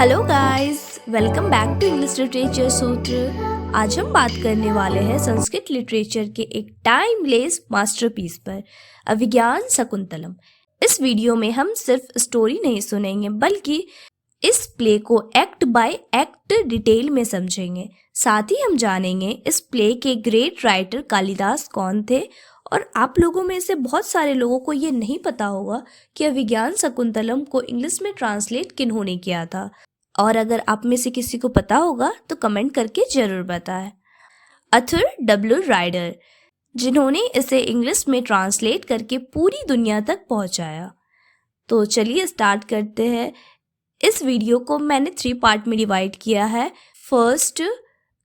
Hello guys, welcome back to English literature Sutra. आज हम बात करने वाले हैं संस्कृत लिटरेचर के एक टाइमलेस मास्टरपीस पर, अभिज्ञान शकुंतलम। इस वीडियो में हम सिर्फ स्टोरी नहीं सुनेंगे बल्कि इस प्ले को एक्ट बाय एक्ट डिटेल में समझेंगे। साथ ही हम जानेंगे इस प्ले के ग्रेट राइटर कालिदास कौन थे। और आप लोगों में से बहुत सारे लोगों को ये नहीं पता होगा कि अभिज्ञान शकुंतलम को इंग्लिश में ट्रांसलेट किन्होंने किया था। और अगर आप में से किसी को पता होगा तो कमेंट करके जरूर बताएं। अर्थर डब्ल्यू राइडर, जिन्होंने इसे इंग्लिश में ट्रांसलेट करके पूरी दुनिया तक पहुंचाया। तो चलिए स्टार्ट करते हैं। इस वीडियो को मैंने 3 पार्ट में डिवाइड किया है। फर्स्ट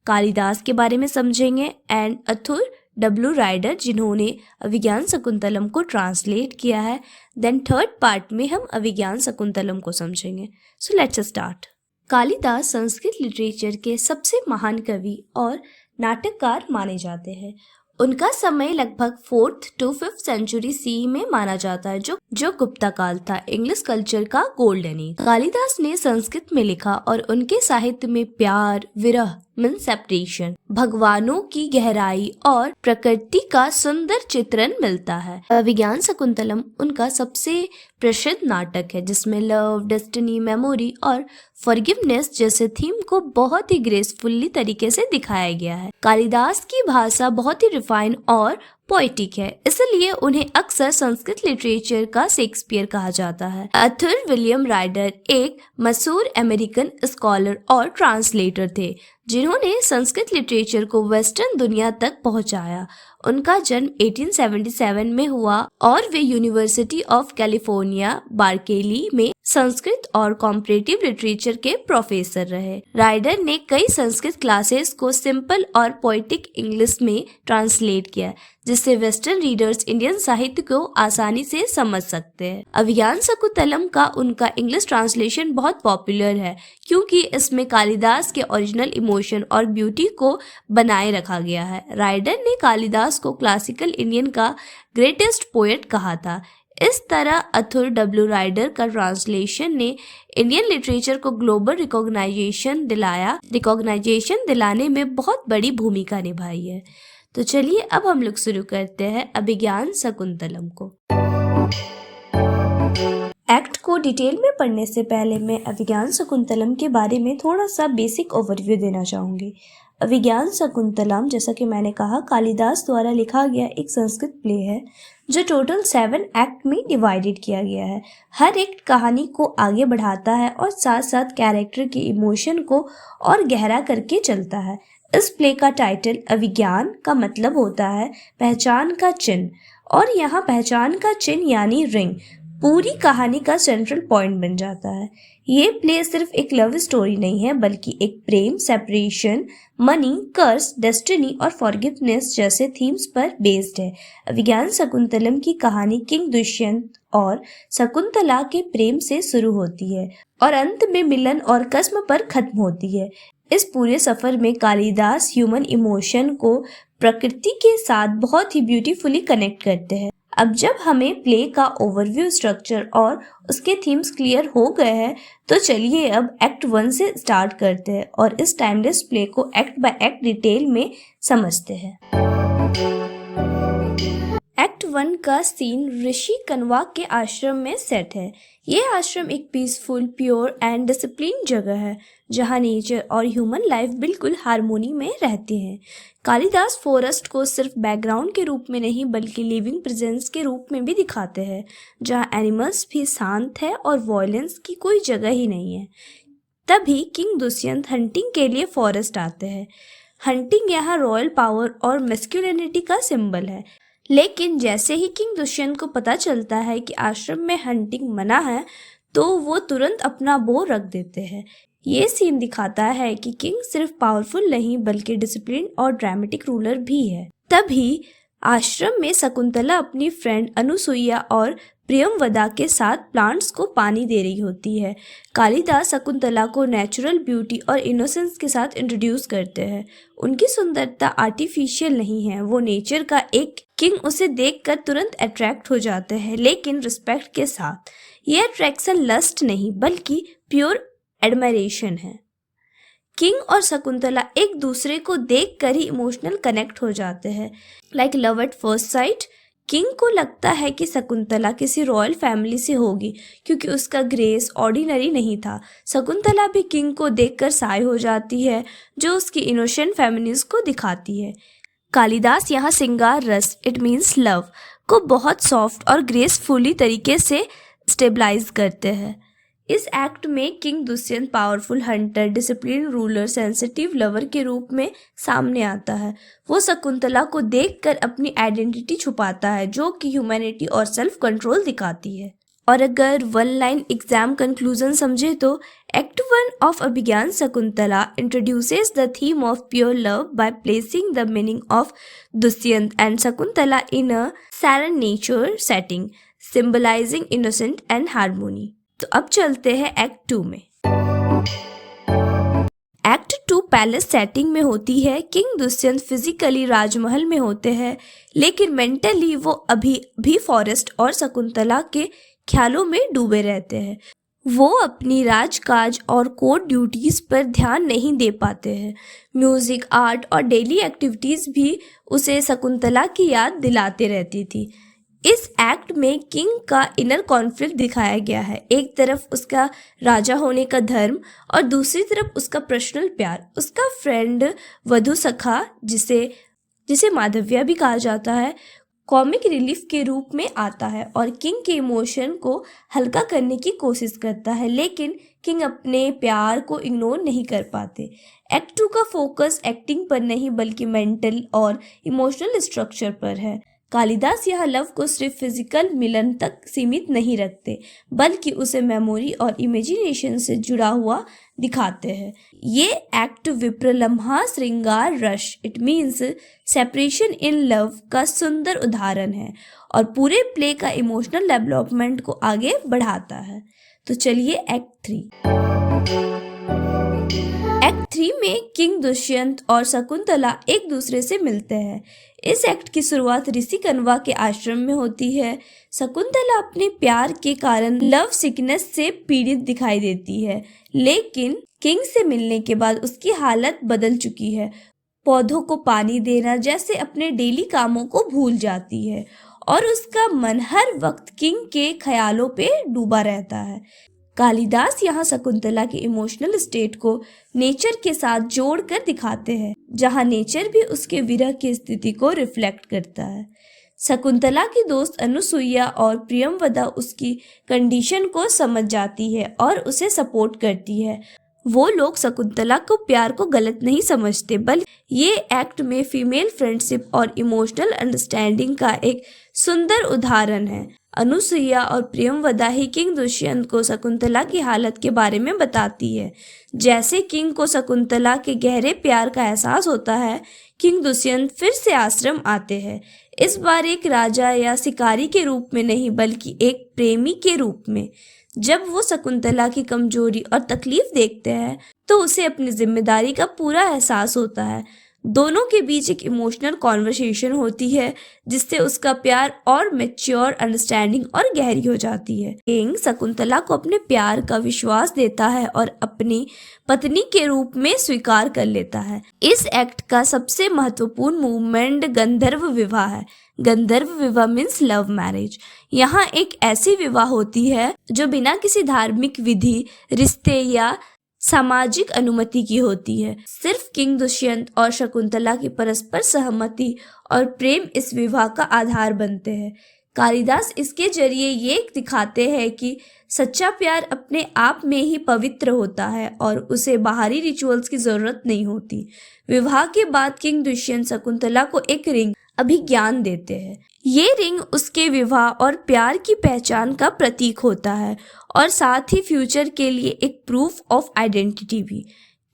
कालिदास के बारे में समझेंगे एंड अर्थर डब्ल्यू राइडर, जिन्होंने अभिज्ञान शकुंतलम को ट्रांसलेट किया है। देन थर्ड पार्ट में हम अभिज्ञान शकुंतलम को समझेंगे। So let's start. Kalidas Sanskrit literature के सबसे महान कवि और नाटककार माने जाते हैं। उनका समय लगभग 4th to 5th century C में माना जाता है, जो गुप्ता काल था, इंग्लिश कल्चर का गोल्डन एज। कालिदास ने संस्कृत में लिखा और उनके साहित्य में प्यार, विरह मीन्स सेपरेशन, भगवानों की गहराई और प्रकृति का सुंदर चित्रण मिलता है। अभिज्ञान शकुंतलम उनका सबसे प्रसिद्ध नाटक है, जिसमें लव, डेस्टिनी, मेमोरी और फॉरगिवनेस जैसे थीम को बहुत ही ग्रेसफुली तरीके से दिखाया गया है। कालिदास की भाषा बहुत ही रिफाइन और पोएटिक है, इसलिए उन्हें अक्सर संस्कृत लिटरेचर का शेक्सपियर कहा जाता है। अर्थर विलियम राइडर एक मशहूर अमेरिकन स्कॉलर और ट्रांसलेटर थे, जिन्होंने संस्कृत लिटरेचर को वेस्टर्न दुनिया तक पहुंचाया। उनका जन्म 1877 में हुआ और वे यूनिवर्सिटी ऑफ कैलिफोर्निया बार्कली में संस्कृत और कॉम्परेटिव लिटरेचर के प्रोफेसर रहे। राइडर ने कई संस्कृत क्लासेस को सिंपल और पोएटिक इंग्लिश में ट्रांसलेट किया, जिससे वेस्टर्न रीडर्स इंडियन साहित्य को आसानी से समझ सकते हैं। अभिज्ञान शकुंतलम का उनका इंग्लिश ट्रांसलेशन बहुत पॉपुलर है, क्योंकि इसमें कालिदास के ओरिजिनल इमोशन और ब्यूटी को बनाए रखा गया है। राइडर ने कालिदास को क्लासिकल इंडियन का ग्रेटेस्ट पोएट कहा था। इस तरह अर्थर डब्ल्यू राइडर का ट्रांसलेशन ने इंडियन लिटरेचर को ग्लोबल रिकॉग्नाइजेशन दिलाने में बहुत बड़ी भूमिका निभाई है। तो चलिए अब हम लोग शुरू करते हैं अभिज्ञान शकुंतलम को। एक्ट को डिटेल में पढ़ने से पहले मैं अभिज्ञान शकुंतलम के बारे में थोड़ा सा बेसिक ओवरव्यू देना चाहूँगी। अभिज्ञान शकुंतलम, जैसा कि मैंने कहा, कालिदास द्वारा लिखा गया एक संस्कृत प्ले है, जो टोटल 7 एक्ट में डिवाइडेड किया गया है। हर एक्ट कहानी को आगे बढ़ाता है और साथ साथ कैरेक्टर के इमोशन को और गहरा करके चलता है। इस प्ले का टाइटल अभिज्ञान का मतलब होता है पहचान का चिन्ह, और यहाँ पहचान का चिन्ह यानी रिंग पूरी कहानी का सेंट्रल पॉइंट बन जाता है। ये प्ले सिर्फ एक लव स्टोरी नहीं है, बल्कि एक प्रेम, सेपरेशन, मनी, कर्स, डेस्टिनी और फॉरगिवनेस जैसे थीम्स पर बेस्ड है। अभिज्ञान शकुंतलम की कहानी किंग दुष्यंत और शकुंतला के प्रेम से शुरू होती है और अंत में मिलन और कस्म पर खत्म होती है। इस पूरे सफर में कालिदास ह्यूमन इमोशन को प्रकृति के साथ बहुत ही ब्यूटीफुली कनेक्ट करते हैं। अब जब हमें प्ले का ओवरव्यू, स्ट्रक्चर और उसके थीम्स क्लियर हो गए हैं, तो चलिए अब एक्ट 1 से स्टार्ट करते हैं और इस टाइमलेस प्ले को एक्ट बाय एक्ट डिटेल में समझते हैं। एक्ट 1 का सीन ऋषि कण्वा के आश्रम में सेट है। ये आश्रम एक पीसफुल, प्योर एंड डिसिप्लिन जगह है, जहाँ नेचर और ह्यूमन लाइफ बिल्कुल हार्मोनी में रहती हैं। कालिदास फॉरेस्ट को सिर्फ बैकग्राउंड के रूप में नहीं, बल्कि लिविंग प्रेजेंस के रूप में भी दिखाते हैं, जहाँ एनिमल्स भी शांत है और वॉयलेंस की कोई जगह ही नहीं है। तभी किंग दुष्यंत हंटिंग के लिए फॉरेस्ट आते हैं। हंटिंग यहाँ रॉयल पावर और मैस्कुलिनिटी का सिंबल है, लेकिन जैसे ही किंग दुष्यंत को पता चलता है कि आश्रम में हंटिंग मना है, तो वो तुरंत अपना बो रख देते हैं। ये सीन दिखाता है कि किंग सिर्फ पावरफुल नहीं, बल्कि डिसिप्लिन और ड्रामेटिक रूलर भी है। तभी आश्रम में शकुंतला अपनी फ्रेंड अनुसुईया और प्रियमवदा के साथ प्लांट्स को पानी दे रही होती है। कालिदास शकुंतला को नेचुरल ब्यूटी और इनोसेंस के साथ इंट्रोड्यूस करते हैं। उनकी सुंदरता आर्टिफिशियल नहीं है, वो नेचर का एक किंग उसे देखकर तुरंत अट्रैक्ट हो जाते हैं, लेकिन रिस्पेक्ट के साथ। ये अट्रैक्शन लस्ट नहीं, बल्कि प्योर एडमायरेशन है। किंग और शकुंतला एक दूसरे को देखकर ही इमोशनल कनेक्ट हो जाते हैं, like love at first sight. King को लगता है कि शकुंतला किसी रॉयल फैमिली से होगी क्योंकि उसका ग्रेस ऑर्डिनरी नहीं था। शकुंतला भी किंग को देखकर साय हो जाती है, जो उसकी इनोसेंट फेमिनिज्म को दिखाती है। कालिदास यहाँ श्रृंगार रस, इट मीन्स लव, को बहुत सॉफ्ट और ग्रेसफुली तरीके से स्टेबलाइज करते हैं। इस एक्ट में king Dushyant powerful Hunter, discipline ruler, sensitive lover के रूप में सामने आता है। वो शकुंतला को देखकर अपनी आइडेंटिटी छुपाता है, जो कि ह्यूमैनिटी और सेल्फ कंट्रोल दिखाती है। और अगर वन लाइन एग्जाम कंक्लूजन समझे तो act 1 of Abhigyan Shakuntala introduces the theme of pure love by placing the meaning of Dushyant and Shakuntala in a serene nature setting, symbolising innocent and harmony. तो अब चलते हैं एक्ट 2 में। एक्ट 2 पैलेस सेटिंग में होती है। किंग दुष्यंत फिजिकली राजमहल में होते हैं, लेकिन मेंटली वो अभी भी फॉरेस्ट और शकुंतला के ख्यालों में डूबे रहते हैं। वो अपनी राजकाज और कोर्ट ड्यूटीज पर ध्यान नहीं दे पाते हैं। म्यूजिक, आर्ट और डेली एक्टिविटीज भी उसे शकुंतला की याद दिलाते रहती थी। इस एक्ट में किंग का इनर कॉन्फ्लिक्ट दिखाया गया है। एक तरफ उसका राजा होने का धर्म और दूसरी तरफ उसका पर्सनल प्यार। उसका फ्रेंड वधु सखा, जिसे माधव्या भी कहा जाता है, कॉमिक रिलीफ के रूप में आता है और किंग के इमोशन को हल्का करने की कोशिश करता है, लेकिन किंग अपने प्यार को इग्नोर नहीं कर पाते। एक्ट 2 का फोकस एक्टिंग पर नहीं बल्कि मेंटल और इमोशनल स्ट्रक्चर पर है। कालिदास यहाँ लव को सिर्फ फिजिकल मिलन तक सीमित नहीं रखते, बल्कि उसे मेमोरी और इमेजिनेशन से जुड़ा हुआ दिखाते हैं। ये एक्ट विप्रलम्हा श्रृंगार rush, it means separation in love का सुंदर उदाहरण है और पूरे प्ले का इमोशनल डेवलपमेंट को आगे बढ़ाता है। तो चलिए एक्ट 3। एक्ट 3 में किंग दुष्यंत और शकुंतला एक दूसरे से मिलते हैं। इस एक्ट की शुरुआत ऋषि कण्वा के आश्रम में होती है। शकुंतला अपने प्यार के कारण लव सिकनेस से पीड़ित दिखाई देती है, लेकिन किंग से मिलने के बाद उसकी हालत बदल चुकी है। पौधों को पानी देना जैसे अपने डेली कामों को भूल जाती है और उसका मन हर वक्त किंग के ख्यालों पे डूबा रहता है। कालिदास यहाँ शकुंतला के इमोशनल स्टेट को नेचर के साथ जोड़कर दिखाते हैं, जहाँ नेचर भी उसके विरह की स्थिति को रिफ्लेक्ट करता है। शकुंतला की दोस्त अनुसुईया और प्रियमवदा उसकी कंडीशन को समझ जाती है और उसे सपोर्ट करती है। वो लोग शकुंतला को प्यार को गलत नहीं समझते, बल्कि ये एक्ट में फीमेल फ्रेंडशिप और इमोशनल अंडरस्टैंडिंग का एक सुंदर उदाहरण है। अनुसुईया और प्रियमवदा ही किंग दुष्यंत को शकुंतला की हालत के बारे में बताती है। जैसे किंग को शकुंतला के गहरे प्यार का एहसास होता है, किंग दुष्यंत फिर से आश्रम आते हैं। इस बार एक राजा या शिकारी के रूप में नहीं, बल्कि एक प्रेमी के रूप में। जब वो शकुंतला की कमजोरी और तकलीफ देखते हैं तो उसे अपनी जिम्मेदारी का पूरा एहसास होता है। दोनों के बीच एक इमोशनल कॉन्वर्सेशन होती है, जिससे उसका प्यार और मैच्योर अंडरस्टैंडिंग और गहरी हो जाती है। किंग शकुंतला को अपने प्यार का विश्वास देता है और अपनी पत्नी के रूप में स्वीकार कर लेता है। इस एक्ट का सबसे महत्वपूर्ण मूवमेंट गंधर्व विवाह है। गंधर्व विवाह मीन्स लव मैरिज। यहाँ एक ऐसी विवाह होती है जो बिना किसी धार्मिक विधि, रिश्ते या सामाजिक अनुमति की होती है। सिर्फ किंग दुष्यंत और शकुंतला की परस्पर सहमति और प्रेम इस विवाह का आधार बनते हैं। कालिदास इसके जरिए ये दिखाते हैं कि सच्चा प्यार अपने आप में ही पवित्र होता है और उसे बाहरी रिचुअल्स की जरूरत नहीं होती। विवाह के बाद किंग दुष्यंत शकुंतला को एक रिंग अभिज्ञान देते हैं। ये रिंग उसके विवाह और प्यार की पहचान का प्रतीक होता है और साथ ही फ्यूचर के लिए एक प्रूफ ऑफ आइडेंटिटी भी।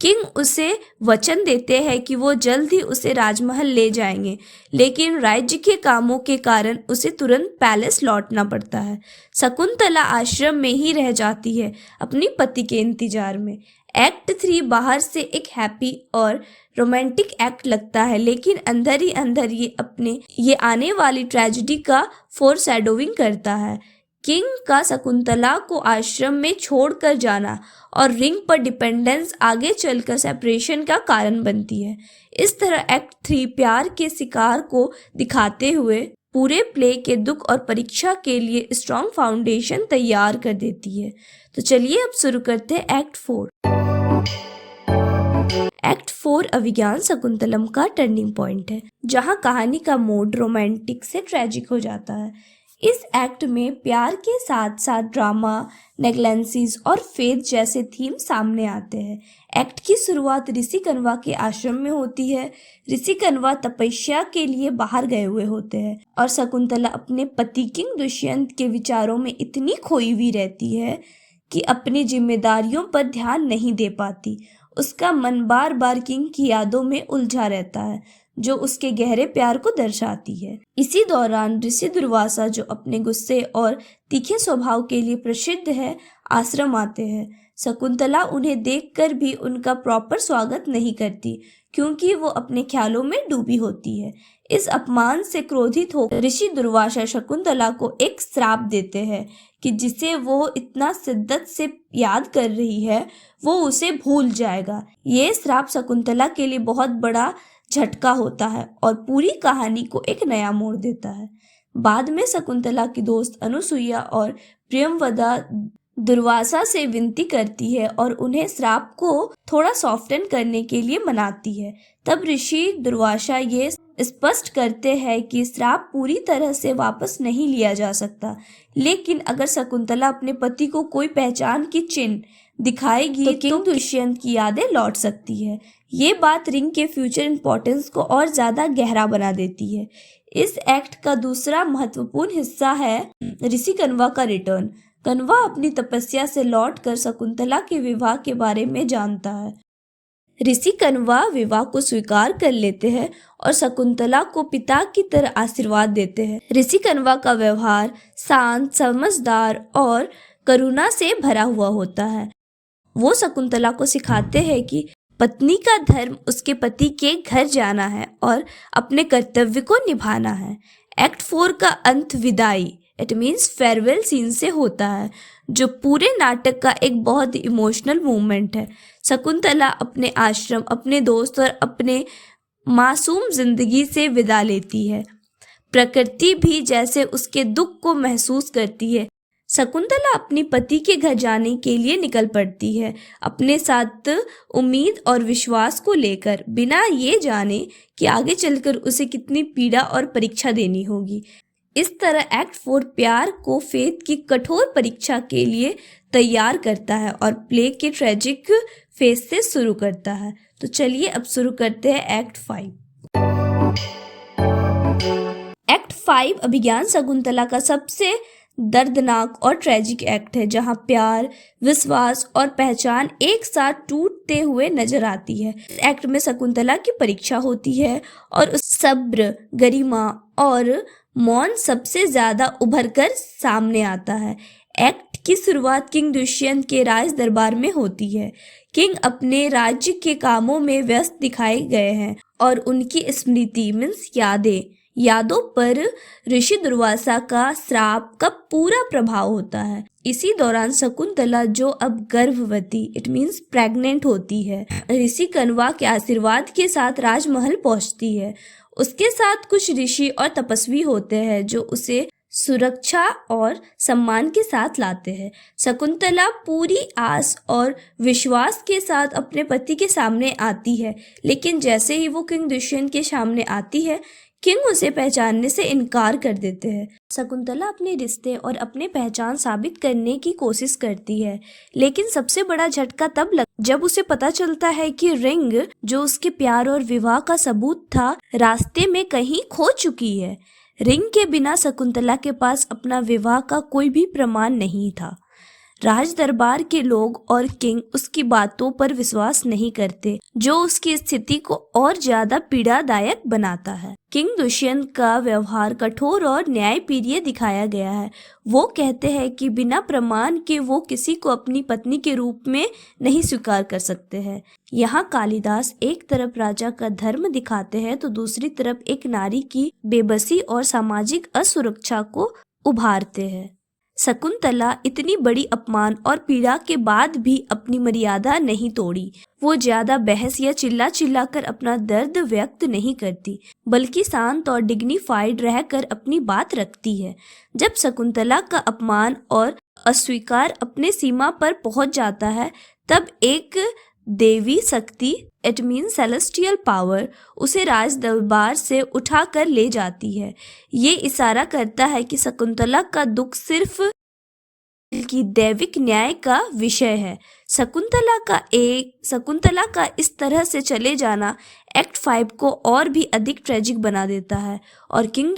किंग उसे वचन देते हैं कि वो जल्द ही उसे राजमहल ले जाएंगे, लेकिन राज्य के कामों के कारण उसे तुरंत पैलेस लौटना पड़ता है। शकुंतला आश्रम में ही रह जाती है, अपनी पति के इंतजार में। एक्ट 3 बाहर से एक हैप्पी और रोमांटिक एक्ट लगता है, लेकिन अंदर ही अंदर ये आने वाली ट्रेजेडी का फोरशैडोइंग करता है। किंग का शकुंतला को आश्रम में छोड़कर जाना और रिंग पर डिपेंडेंस आगे चलकर सेपरेशन का कारण बनती है। इस तरह एक्ट 3 प्यार के शिकार को दिखाते हुए पूरे प्ले के दुख और परीक्षा के लिए स्ट्रॉन्ग फाउंडेशन तैयार कर देती है। तो चलिए अब शुरू करते हैं एक्ट 4। एक्ट 4 अभिज्ञान शकुंतलम का टर्निंग पॉइंट है, जहां कहानी का मोड रोमांटिक से ट्रेजिक हो जाता है। इस एक्ट में प्यार के साथ साथ ड्रामा, नेग्लेंसीज और फेथ जैसे थीम सामने आते हैं। एक्ट की शुरुआत ऋषि कण्वा के आश्रम में होती है। ऋषि कण्वा तपस्या के लिए बाहर गए हुए होते हैं और शकुंतला अपने पति किंग दुष्यंत के विचारों में इतनी खोई हुई रहती है कि अपनी जिम्मेदारियों पर ध्यान नहीं दे पाती। उसका मन बार बार किंग की यादों में उलझा रहता है, जो उसके गहरे प्यार को दर्शाती है। इसी दौरान ऋषि दुर्वासा, जो अपने गुस्से और तीखे स्वभाव के लिए प्रसिद्ध है, आश्रम आते हैं। शकुंतला उन्हें देखकर भी उनका प्रॉपर स्वागत नहीं करती, क्योंकि वो अपने ख्यालों में डूबी होती है। इस अपमान से क्रोधित होकर ऋषि दुर्वासा शकुंतला को एक श्राप देते हैं कि जिसे वो इतना शिद्दत से याद कर रही है, वो उसे भूल जाएगा। ये श्राप शकुंतला के लिए बहुत बड़ा झटका होता है और पूरी कहानी को एक नया मोड़ देता है। बाद में शकुंतला की दोस्त अनुसुईया और प्रियंवदा दुर्वासा से विनती करती है और उन्हें श्राप को थोड़ा सॉफ्टन करने के लिए मनाती है। तब ऋषि दुर्वासा ये स्पष्ट करते हैं कि श्राप पूरी तरह से वापस नहीं लिया जा सकता, लेकिन अगर शकुंतला अपने पति को कोई पहचान की चिन्ह दिखाएगी तो किंग दुष्यंत की यादें लौट सकती है। ये बात रिंग के फ्यूचर इंपॉर्टेंस को और ज्यादा गहरा बना देती है। इस एक्ट का दूसरा महत्वपूर्ण हिस्सा है ऋषि कण्वा का रिटर्न। कण्वा अपनी तपस्या से लौटकर शकुंतला के विवाह के बारे में जानता है। ऋषि कण्वा विवाह को स्वीकार कर लेते हैं और शकुंतला को पिता की तरह आशीर्वाद देते हैं। ऋषि कण्वा का व्यवहार शांत, समझदार और करुणा से भरा हुआ होता है। वो शकुंतला को सिखाते हैं कि पत्नी का धर्म उसके पति के घर जाना है और अपने कर्तव्य को निभाना है। एक्ट 4 का अंत विदाई, इट मीन्स फेयरवेल सीन से होता है, जो पूरे नाटक का एक बहुत इमोशनल मोमेंट है। शकुंतला अपने आश्रम, अपने दोस्त और अपने मासूम जिंदगी से विदा लेती है। प्रकृति भी जैसे उसके दुख को महसूस करती है। शकुंतला अपनी पति के घर जाने के लिए निकल पड़ती है, अपने साथ उम्मीद और विश्वास को लेकर, बिना ये जाने कि आगे चलकर उसे कितनी पीड़ा और परीक्षा देनी होगी। इस तरह एक्ट 4 प्यार को फेथ की कठोर परीक्षा के लिए तैयार करता है और प्ले के ट्रेजिक फेज से शुरू करता है। तो चलिए अब शुरू करते हैं एक्ट 5। एक्ट 5 अभिज्ञान शकुंतला का सबसे दर्दनाक और ट्रेजिक एक्ट है, जहां प्यार, विश्वास और पहचान एक साथ टूटते हुए नजर आती है। इस एक्ट में शकुंतला की परीक्षा होती है और उस सब्र, गरिमा और मौन सबसे ज्यादा उभर कर सामने आता है। एक्ट की शुरुआत किंग दुष्यंत के राज दरबार में होती है। किंग अपने राज्य के कामों में व्यस्त दिखाए गए हैं और उनकी स्मृति मीन्स यादों पर ऋषि दुर्वासा का श्राप का पूरा प्रभाव होता है। इसी दौरान शकुंतला, जो अब गर्भवती इट मीन्स प्रेग्नेंट होती है, ऋषि कण्वा के आशीर्वाद के साथ राजमहल पहुंचती है। उसके साथ कुछ ऋषि और तपस्वी होते हैं जो उसे सुरक्षा और सम्मान के साथ लाते हैं। शकुंतला पूरी आस और विश्वास के साथ अपने पति के सामने आती है, लेकिन जैसे ही वो किंग दुष्यंत के सामने आती है, किंग उसे पहचानने से इनकार कर देते हैं। शकुंतला अपने रिश्ते और अपने पहचान साबित करने की कोशिश करती है, लेकिन सबसे बड़ा झटका तब जब उसे पता चलता है कि रिंग, जो उसके प्यार और विवाह का सबूत था, रास्ते में कहीं खो चुकी है। रिंग के बिना शकुंतला के पास अपना विवाह का कोई भी प्रमाण नहीं था। राज दरबार के लोग और किंग उसकी बातों पर विश्वास नहीं करते, जो उसकी स्थिति को और ज्यादा पीड़ादायक बनाता है। किंग दुष्यंत का व्यवहार कठोर और न्यायप्रिय दिखाया गया है। वो कहते हैं कि बिना प्रमाण के वो किसी को अपनी पत्नी के रूप में नहीं स्वीकार कर सकते हैं। यहाँ कालिदास एक तरफ राजा का धर्म दिखाते हैं तो दूसरी तरफ एक नारी की बेबसी और सामाजिक असुरक्षा को उभारते हैं। शकुंतला इतनी बड़ी अपमान और पीड़ा के बाद भी अपनी मर्यादा नहीं तोड़ी। वो ज्यादा बहस या चिल्ला चिल्ला कर अपना दर्द व्यक्त नहीं करती, बल्कि शांत और डिग्निफाइड रहकर अपनी बात रखती है। जब शकुंतला का अपमान और अस्वीकार अपने सीमा पर पहुंच जाता है, तब एक देवी शक्ति, इट मीन सेलेस्टियल पावर, उसे राज दरबार से उठाकर ले जाती है। ये इशारा करता है कि शकुंतला का दुख सिर्फ की दैविक न्याय का विषय है। शकुंतला का इस तरह से चले जाना एक्ट 5 को और भी अधिक ट्रेजिक बना देता है और किंग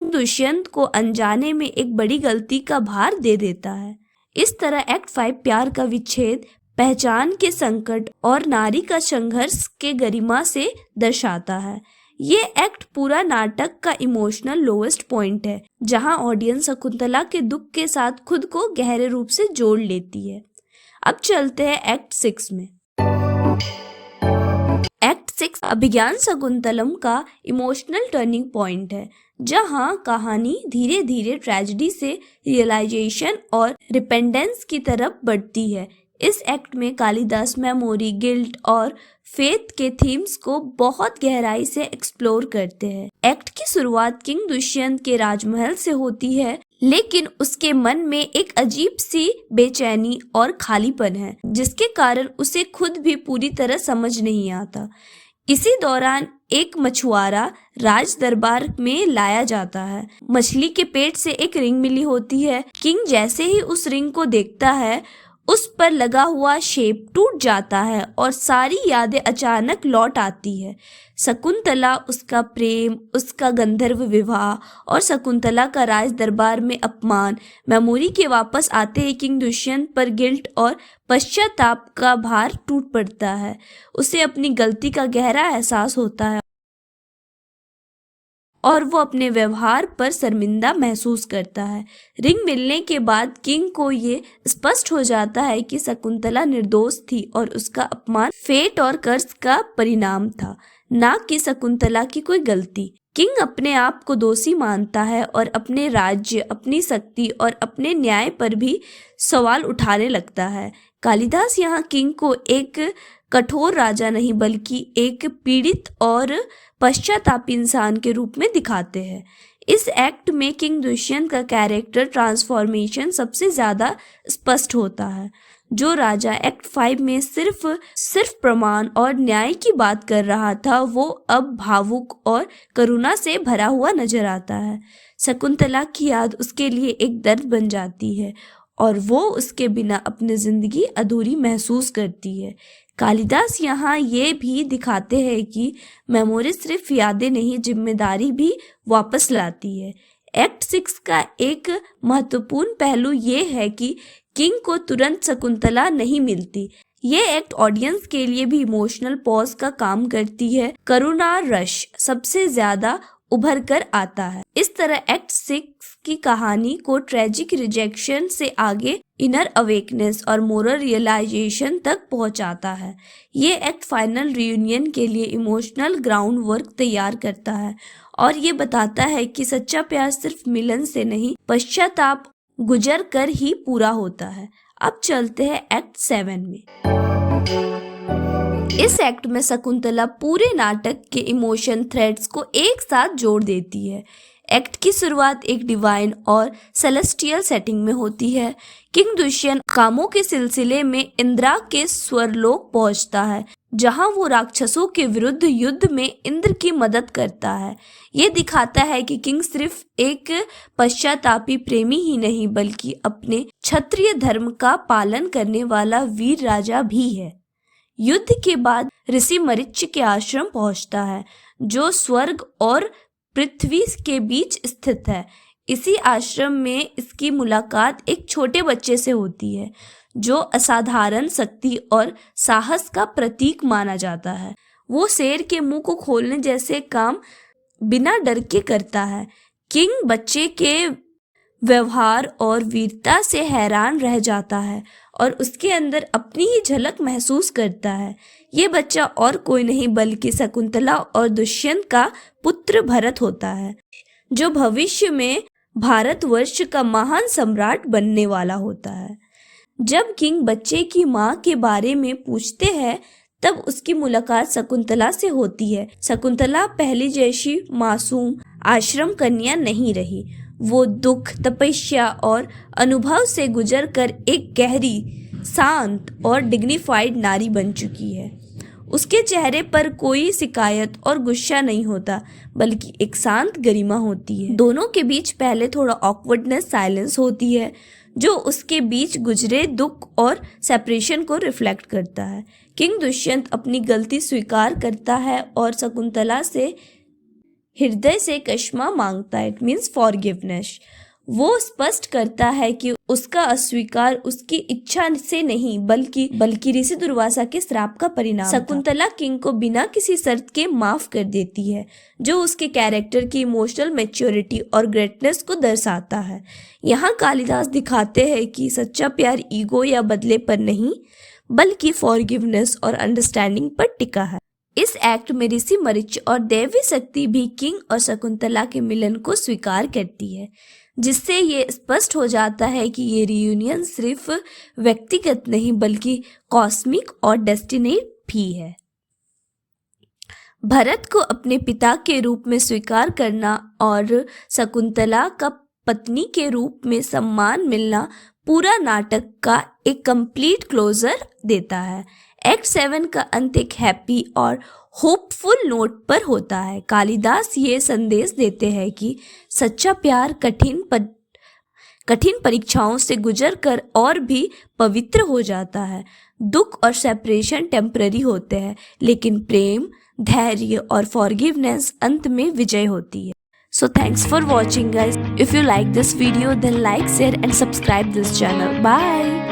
दुष्यंत को अनजाने में एक बड़ी गलती का भार दे देता है। इस तरह एक्ट 5 प्यार का विच्छेद, पहचान के संकट और नारी का संघर्ष के गरिमा से दर्शाता है। ये एक्ट पूरा नाटक का इमोशनल लोएस्ट पॉइंट है, जहां ऑडियंस शकुंतला के दुख के साथ खुद को गहरे रूप से जोड़ लेती है। अब चलते हैं एक्ट 6 में। एक्ट 6 अभिज्ञान शकुंतलम का इमोशनल टर्निंग पॉइंट है, जहां कहानी धीरे धीरे ट्रेजेडी से रियलाइजेशन और रिपेंडेंस की तरफ बढ़ती है। इस एक्ट में कालिदास मेमोरी, गिल्ट और फेथ के थीम्स को बहुत गहराई से एक्सप्लोर करते हैं। एक्ट की शुरुआत किंग दुष्यंत के राजमहल से होती है, लेकिन उसके मन में एक अजीब सी बेचैनी और खालीपन है, जिसके कारण उसे खुद भी पूरी तरह समझ नहीं आता। इसी दौरान एक मछुआरा राज दरबार में लाया जाता है। मछली के पेट से एक रिंग मिली होती है। किंग जैसे ही उस रिंग को देखता है, उस पर लगा हुआ शेप टूट जाता है और सारी यादें अचानक लौट आती है। शकुंतला, उसका प्रेम, उसका गंधर्व विवाह और शकुंतला का राज दरबार में अपमान। मेमोरी के वापस आते ही किंग दुष्यंत पर गिल्ट और पश्चाताप का भार टूट पड़ता है। उसे अपनी गलती का गहरा एहसास होता है और वो अपने व्यवहार पर शर्मिंदा महसूस करता है। रिंग मिलने के बाद किंग को ये स्पष्ट हो जाता है कि शकुंतला निर्दोष थी और उसका अपमान फेट और कर्ज का परिणाम था, ना कि शकुंतला की कोई गलती। किंग अपने आप को दोषी मानता है और अपने राज्य, अपनी शक्ति और अपने न्याय पर भी सवाल उठाने लगता है। कालिदास यहाँ किंग को एक कठोर राजा नहीं, बल्कि एक पीड़ित और पश्चातापी इंसान के रूप में दिखाते हैं। इस एक्ट में किंग दुष्यंत का कैरेक्टर ट्रांसफॉर्मेशन सबसे ज्यादा स्पष्ट होता है। जो राजा एक्ट 5 में सिर्फ प्रमाण और न्याय की बात कर रहा था, वो अब भावुक और करुणा से भरा हुआ नजर आता है। शकुंतला की याद उसके लिए एक दर्द बन जाती है और वो उसके बिना अपनी जिंदगी अधूरी महसूस करती है। कालिदास यहाँ ये भी दिखाते हैं कि मेमोरी सिर्फ यादें नहीं, जिम्मेदारी भी वापस लाती है। एक्ट 6 का एक महत्वपूर्ण पहलू ये है कि किंग को तुरंत शकुंतला नहीं मिलती। ये एक्ट ऑडियंस के लिए भी इमोशनल पॉज का काम करती है। करुणा रश सबसे ज्यादा उभर कर आता है। इस तरह एक्ट 6 की कहानी को ट्रेजिक रिजेक्शन से आगे इनर अवेकनेस और मोरल रियलाइजेशन तक पहुंचाता है। ये एक्ट फाइनल रियूनियन के लिए इमोशनल ग्राउंड वर्क तैयार करता है और ये बताता है कि सच्चा प्यार सिर्फ मिलन से नहीं, पश्चाताप गुजर कर ही पूरा होता है। अब चलते हैं एक्ट 7 में। इस एक्ट में शकुंतला पूरे नाटक के इमोशन थ्रेड्स को एक साथ जोड़ देती है। एक्ट की शुरुआत एक डिवाइन और सेलेस्टियल सेटिंग में होती है। किंग दुष्यंत कामों के सिलसिले में इंद्रा के स्वरलोक पहुंचता है, जहां वो राक्षसों के विरुद्ध युद्ध में इंद्र की मदद करता है। ये दिखाता है कि किंग सिर्फ एक पश्चातापी प्रेमी ही नहीं, बल्कि अपने क्षत्रिय धर्म का पालन करने वाला वीर राजा भी है। युद्ध के बाद ऋषि मरीचि के आश्रम पहुंचता है, जो स्वर्ग और पृथ्वी के बीच स्थित है। इसी आश्रम में इसकी मुलाकात एक छोटे बच्चे से होती है, जो असाधारण शक्ति और साहस का प्रतीक माना जाता है। वो शेर के मुंह को खोलने जैसे काम बिना डर के करता है। किंग बच्चे के व्यवहार और वीरता से हैरान रह जाता है और उसके अंदर अपनी ही झलक महसूस करता है। ये बच्चा और कोई नहीं बल्कि शकुंतला और दुष्यंत का पुत्र भरत होता है, जो भविष्य में भारतवर्ष का महान सम्राट बनने वाला होता है। जब किंग बच्चे की माँ के बारे में पूछते हैं तब उसकी मुलाकात शकुंतला से होती है। शकुंतला पहले जैसी मासूम आश्रम कन्या नहीं रही। वो दुख, तपस्या और अनुभव से गुजरकर एक गहरी, शांत और डिग्निफाइड नारी बन चुकी है। उसके चेहरे पर कोई शिकायत और गुस्सा नहीं होता, बल्कि एक शांत गरिमा होती है। दोनों के बीच पहले थोड़ा ऑकवर्डनेस, साइलेंस होती है, जो उसके बीच गुजरे दुख और सेपरेशन को रिफ्लेक्ट करता है। किंग दुष्यंत अपनी गलती स्वीकार करता है और शकुंतला से हृदय से क्षमा मांगता है, इट मीन्स फॉरगिवनेस। वो स्पष्ट करता है कि उसका अस्वीकार उसकी इच्छा से नहीं बल्कि ऋषि दुर्वासा के श्राप का परिणाम था। शकुंतला किंग को बिना किसी शर्त के माफ कर देती है, जो उसके कैरेक्टर की इमोशनल मैच्योरिटी और ग्रेटनेस को दर्शाता है। यहाँ कालिदास दिखाते हैं कि सच्चा प्यार ईगो या बदले पर नहीं, बल्कि फॉरगिवनेस और अंडरस्टैंडिंग पर टिका है। इस एक्ट में ऋषि मरीच और दैवी शक्ति भी किंग और शकुंतला के मिलन को स्वीकार करती है, जिससे ये स्पष्ट हो जाता है कि ये रियूनियन सिर्फ व्यक्तिगत नहीं बल्कि कॉस्मिक और डेस्टिनी भी है। भरत को अपने पिता के रूप में स्वीकार करना और शकुंतला का पत्नी के रूप में सम्मान मिलना पूरा नाटक का एक कंप्लीट क्लोजर देता है। एक्ट 7 का अंत एक हैप्पी और होपफुल नोट पर होता है। कालिदास ये संदेश देते हैं कि सच्चा प्यार कठिन परीक्षाओं से गुजरकर और भी पवित्र हो जाता है। दुख और सेपरेशन टेम्पररी होते हैं, लेकिन प्रेम, धैर्य और फॉरगिवनेस अंत में विजय होती है। So thanks for watching guys. If you like this video then like, share and subscribe this channel. Bye.